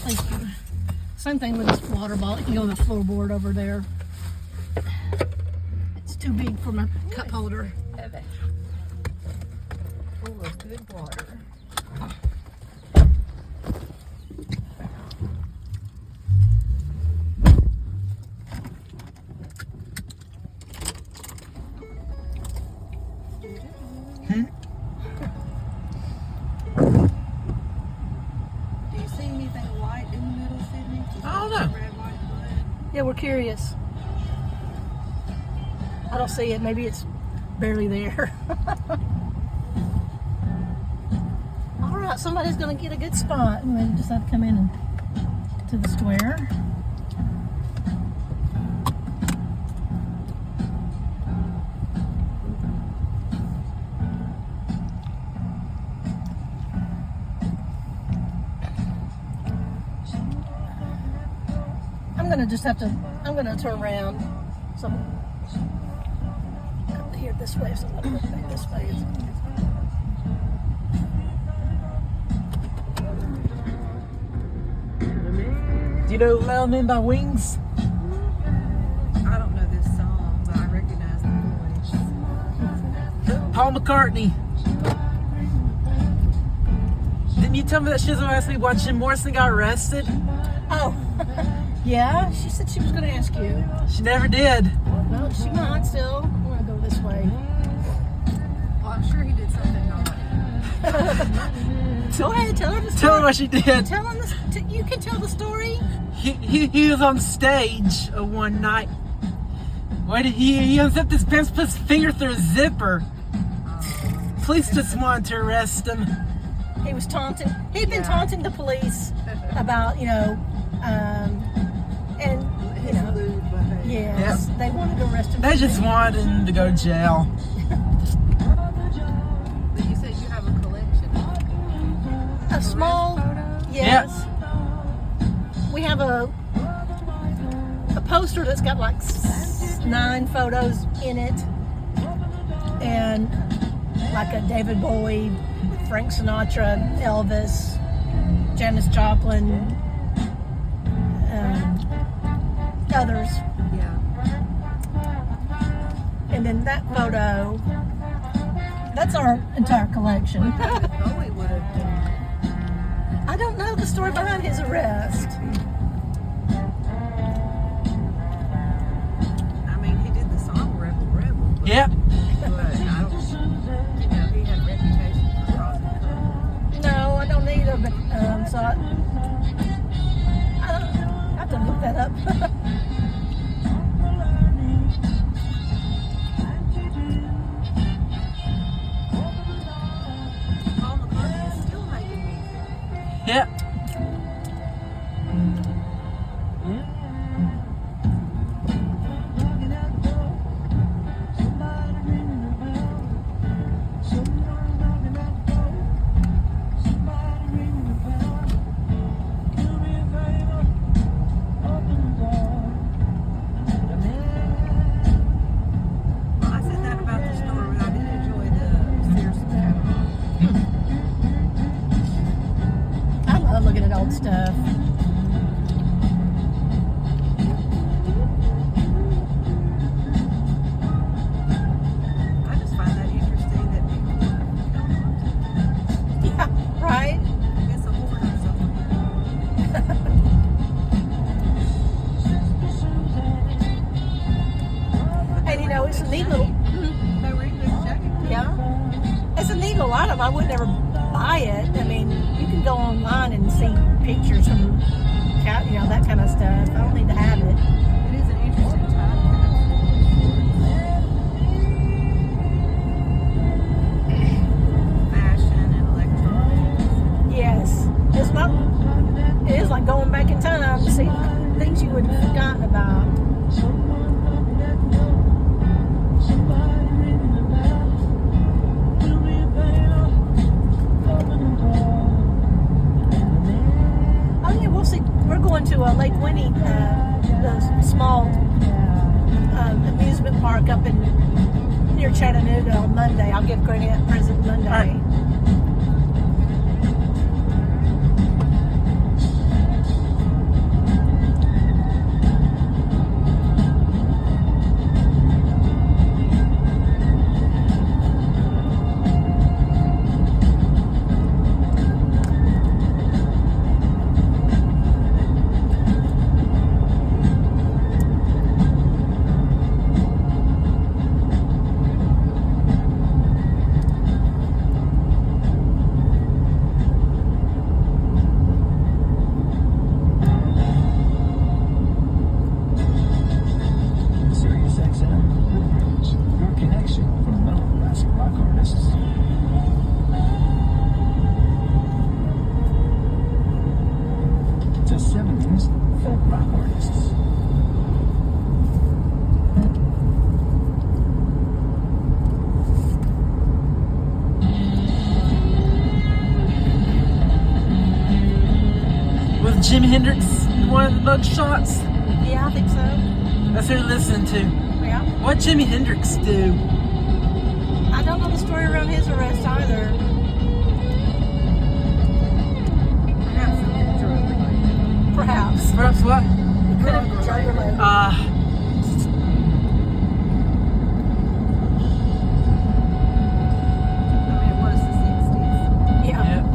Thank you. Same thing with this water bottle. It can go on the floorboard over there. It's too big for my cup holder. Full of good water. Yeah, we're curious. I don't see it. Maybe it's barely there. All right, somebody's going to get a good spot. And they just have to come in and to the square. I'm gonna turn around. So come here this way, so I'm gonna go back this way. Do you know Little Men by Wings? I don't know this song, but I recognize the voice. Paul McCartney. Didn't you tell me that she doesn't ask me why Jim Morrison got arrested? Oh, yeah. She said she was going to ask you. She never did. Well, she might still. I'm going to go this way. Well, I'm sure he did something naughty. Go ahead, tell her the story. Tell her what she did. Tell him you can tell the story. He was on stage one night. Why did he unzipped his pants, put his finger through his zipper. Police just wanted to arrest him. He was taunting. He'd been taunting the police about, and yes, they wanted to arrest him. They just wanted him to go to jail. But you said you have a collection. A small, yes. Yep. We have a poster that's got like 9 photos in it, and like a David Bowie, Frank Sinatra, Elvis, Janis Joplin, others. Yeah. And then that photo, that's our entire collection. Bowie would have done. I don't know the story behind his arrest. I mean, he did the song Rebel Rebel. But, Yep. but I don't, he had a reputation for causing trouble. No, I don't either, but so I don't have to look that up. Paul McCartney is still making music. Yep. Well, I said that about the store, but I did enjoy the Sears catalog. I love looking at old stuff. I just find that interesting that people don't want to. Yeah, right? I guess a hoarder or something. And it's a neat little, They were in this jacket. yeah. It's a neat little item. I would never buy it. I mean, you can go online and see pictures from, that kind of stuff. I don't need to have it. It is an interesting time. Fashion and electronics. Yes. It is like going back in time to see things you would have forgotten about. Oh yeah, we'll see. We're going to Lake Winnie, the small amusement park up near Chattanooga on Monday. I'll give Granny that present Monday. All right. 70s folk rock artists. Was Jimi Hendrix one of the bug shots? Yeah, I think so. That's who you're listening to. Yeah. What Jimi Hendrix do? I don't know the story around his arrest either. Perhaps something drug related. Perhaps. Perhaps what? Could have been drug related. I mean, it was the 60s. Yeah. Yeah.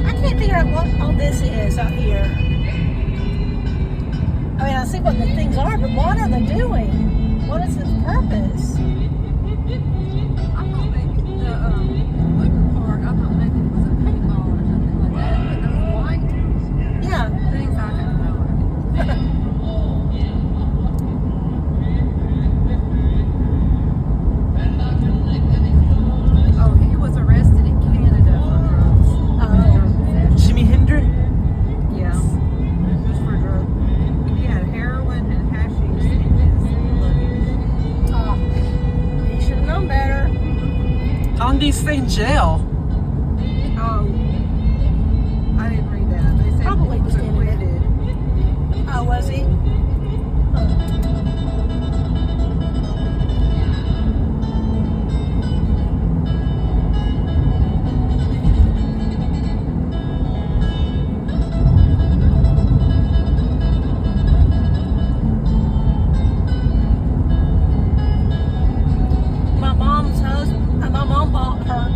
I can't figure out what all this is out here. I mean, I see what the things are, but what are they doing? What is its purpose? I thought maybe the liquor part, I thought maybe it was a paintball or something like that, but those white Yeah. things, I didn't know. Oh, he was arrested in Canada for drugs. Drug possession. Jimi Hendrix? Yeah, just for drugs. He had heroin and hashish in his luggage. Oh, he should have known better. How long do you stay in jail? Oh, I didn't read that. They said Probably he was just ended it. acquitted. Oh, was he? My mom bought her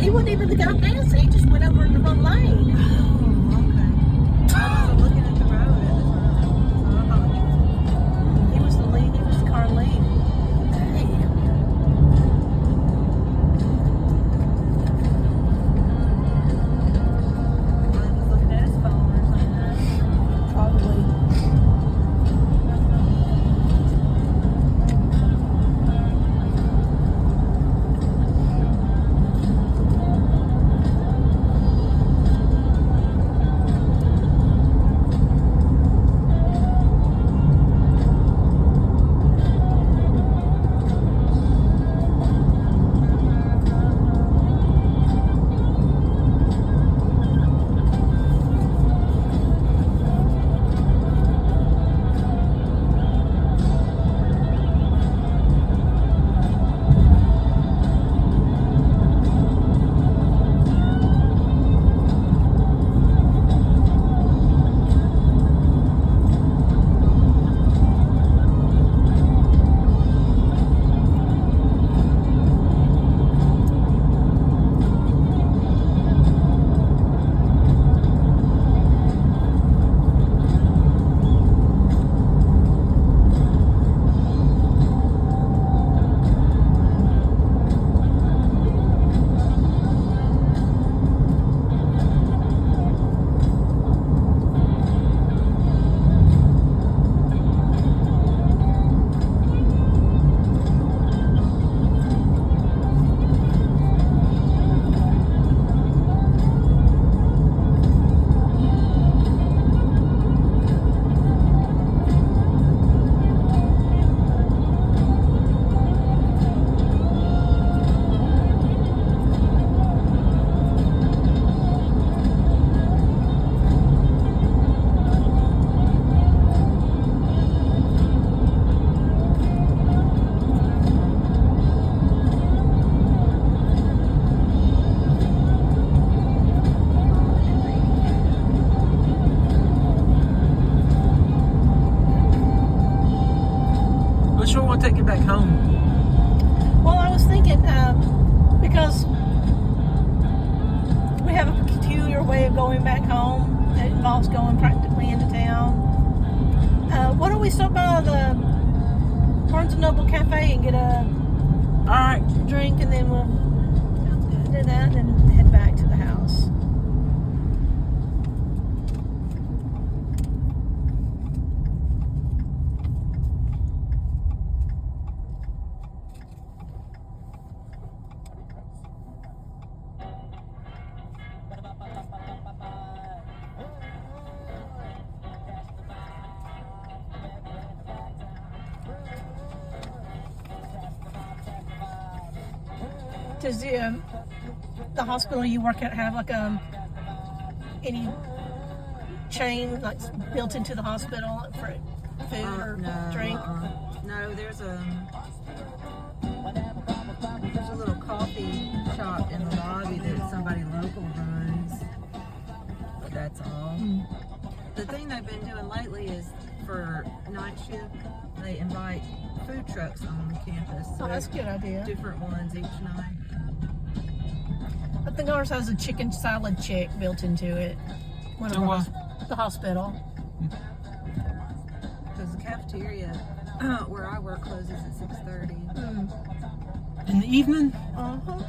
he wouldn't even go past it. He just went over in the wrong lane. Oh, okay. I wasn't looking at the road at the time. So I thought He was the lead. He was the car lead. Dang. he was looking at his phone or something. Probably. Which one will take you back home? Well, I was thinking, because we have a peculiar way of going back home. It involves going practically into town. Why don't we stop by the Barnes & Noble Cafe and get a Alright. drink, and then we'll do that and head back to the house. Does the hospital you work at have like any chain like built into the hospital for food or No, drink? No, there's a little coffee shop in the lobby that somebody local runs. But that's all. The thing they've been doing lately is for night shift, they invite food trucks on campus. So Oh, that's a good idea. different ones each night. I think ours has a chicken salad chick built into it. One of Oh, wow. ours, the hospital. Because the cafeteria where I work closes at 6:30. In the evening? Uh-huh.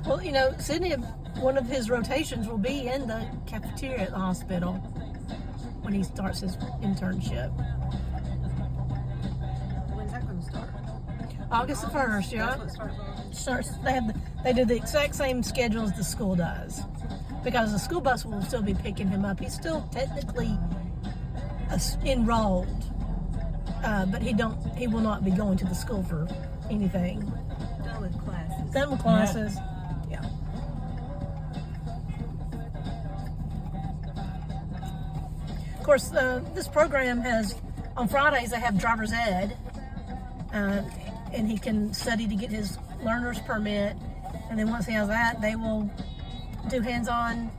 Well, you know, Sydney, one of his rotations will be in the cafeteria at the hospital when he starts his internship. When's that going to start? August the 1st, yeah. That's what starts August. They do the exact same schedule as the school does, because the school bus will still be picking him up. He's still technically enrolled, but he will not be going to the school for anything. Done with classes. Done with classes. Yeah. Of course, this program has, on Fridays, they have driver's ed, and he can study to get his learner's permit, and then once he has that, they will do hands-on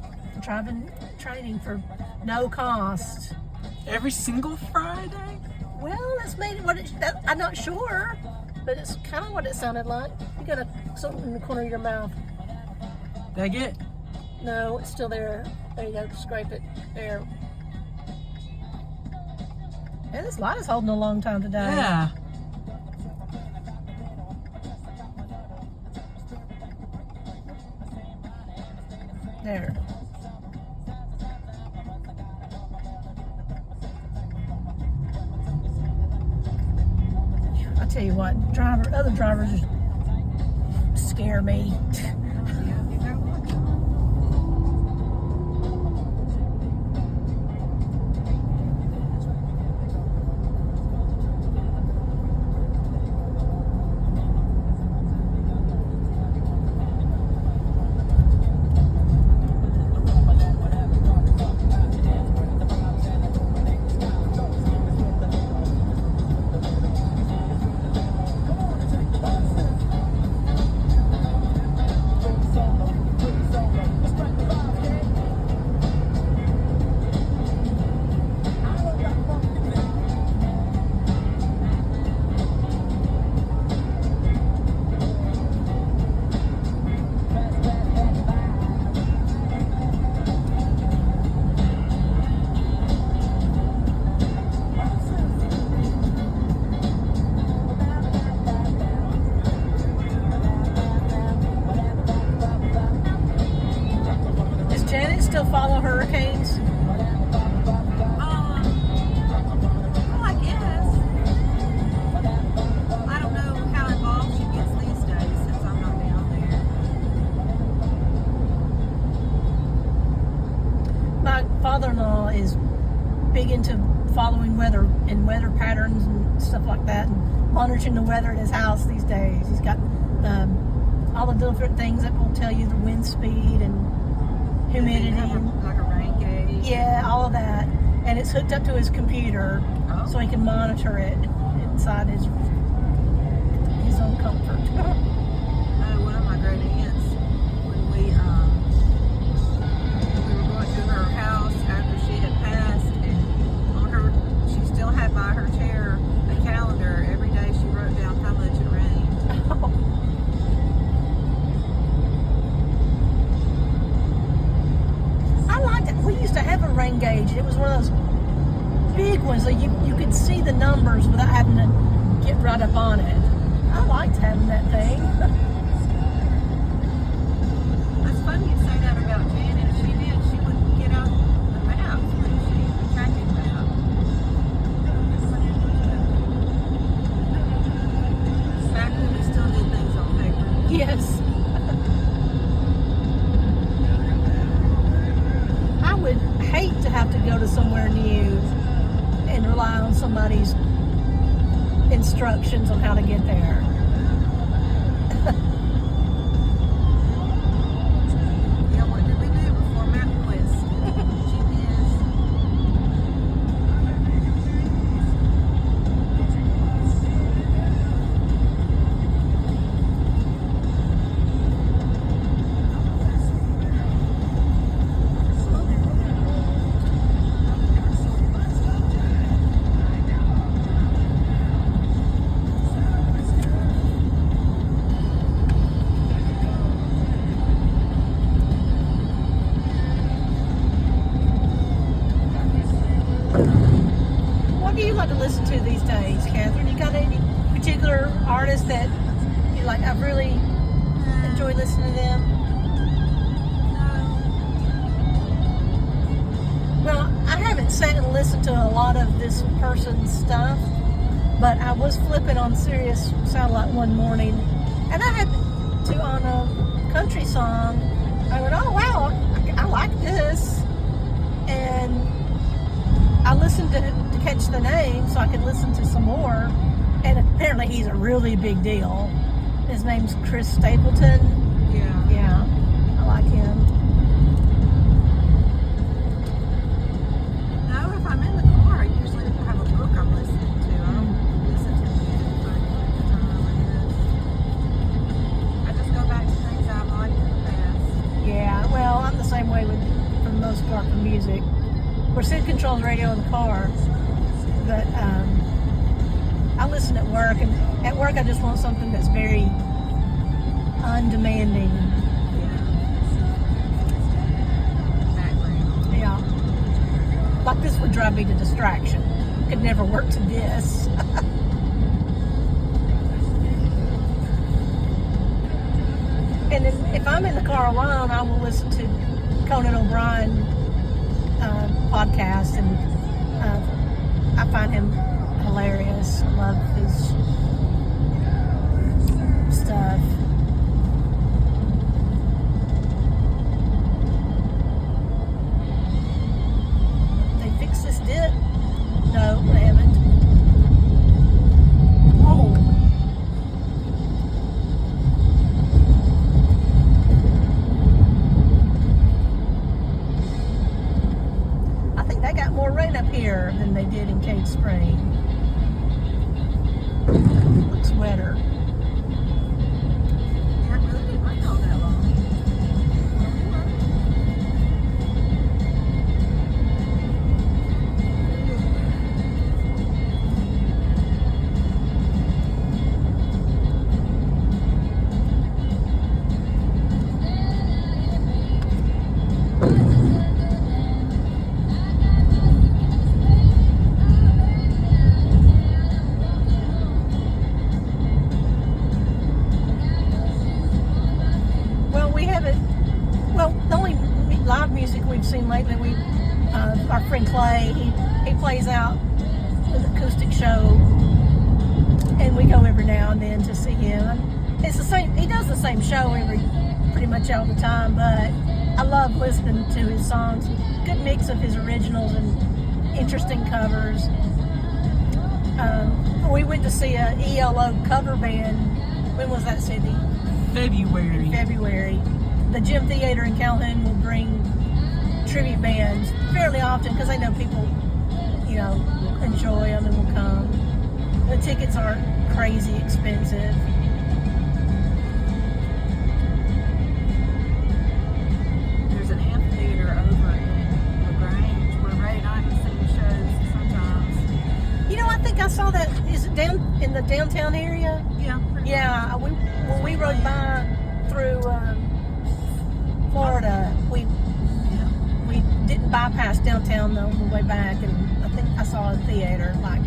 driving training for no cost. Every single Friday? Well, that's maybe I'm not sure. but it's kind of what it sounded like. You got something in the corner of your mouth. Did I get? No, it's still there. There you go. Scrape it. There. And this light is holding a long time today. Yeah. There. I tell you what, other drivers just scare me. Yeah, you gotta watch them. Does Janet still follow hurricanes? Well, I guess. I don't know how involved she gets these days since I'm not down there. My father-in-law is big into following weather and weather patterns and stuff like that, and monitoring the weather at his house these days. He's got all the different things that will tell you the wind speed and humidity. Like a rain gauge. Yeah, all of that. And it's hooked up to his computer so he can monitor it inside his own comfort. One of my great aunts, when we were going to her house after she had passed, and she still had by her chair a calendar. Every day she wrote down how much it rained. I liked it. We used to have a rain gauge. It was one of those big ones that you could see the numbers without having to get right up on it. I liked having that thing. That's funny you say that about Janet. She would get out the maps when the tracking map. Back when we still did things on paper. Yes. I would hate to have to go to somewhere new and rely on somebody's instructions on how to get there. Yeah, what did we do before MapQuest? GPS. What do you like to listen to these days, Catherine? You got any particular artists that you like? I really enjoy listening to them. Well, I haven't sat and listened to a lot of this person's stuff, but I was flipping on Sirius Satellite one morning, and I had to on a country song. I went, oh wow, I like this, and I listened to catch the name so I could listen to some more, and apparently he's a really big deal. His name's Chris Stapleton. Yeah. Yeah, I like him. No, if I'm in the car, I usually have a book I'm listening to. I don't listen to music for the time, I just go back to things I've liked in the past. Yeah, well, I'm the same way for the most part for music. Where Sid controls radio in the car, but I listen at work. work, and at work I just want something that's very undemanding. Background. Yeah. Like this would drive me to distraction. Could never work to this. And then if I'm in the car alone, I will listen to Conan O'Brien podcast, and I find him hilarious. I love his stuff. They fixed this dip? No, they haven't. Oh. I think they got more rain up here than they did in Cade Spring. Looks wetter. Yeah, it really didn't rain all that long. Well, we haven't. Well, the only live music we've seen lately, our friend Clay, he plays out with an acoustic show, and we go every now and then to see him. It's the same. He does the same show pretty much all the time, but I love listening to his songs. Good mix of his originals and interesting covers. We went to see a ELO cover band. When was that, Sydney? February. In February. The Gym Theater in Calhoun will bring tribute bands fairly often because they know people, enjoy them and will come. The tickets aren't crazy expensive. There's an amphitheater over in LaGrange where Ray and I can sing shows sometimes. I think I saw that. Is it down in the downtown area? Yeah, pretty Yeah, when we rode by through Florida, we didn't bypass downtown on the way back, and I think I saw a theater. Like,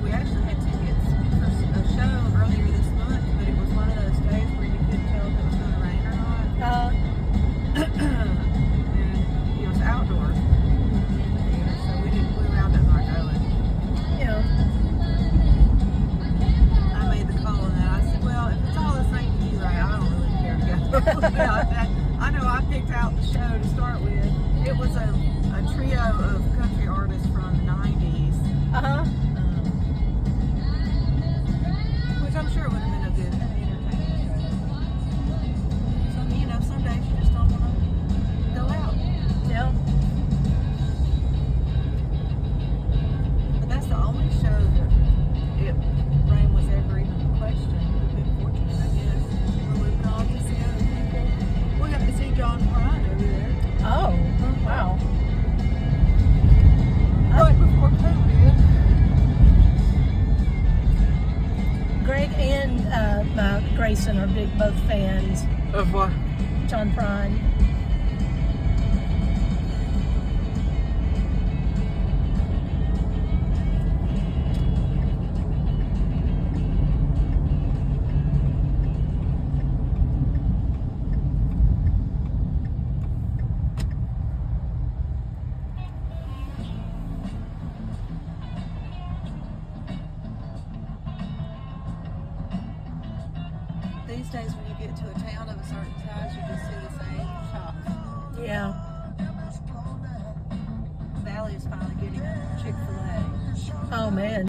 We actually had tickets for a show earlier this month, but it was one of those days where you couldn't tell if it was going to rain or not. And it was outdoors in the theater, so we wound up not going. I made the call on that. I said, well, if it's all the same to you, Ray, I don't really care to go. I know I picked out the show to start with. It was a trio of country artists from the 90s. Which I'm sure would have been a good entertaining show. So, some days you just don't want to go out. Yeah. But that's the only show that rain was ever even a question. We've been fortunate, I guess. When we've gone to see other people. We got to see John Prine over there. Oh, wow. Right before COVID. Greg and Grayson are both fans. Of what? John Prine. These days, when you get to a town of a certain size, you just see the same shops. Yeah. Valley is finally getting Chick-fil-A. Oh, man.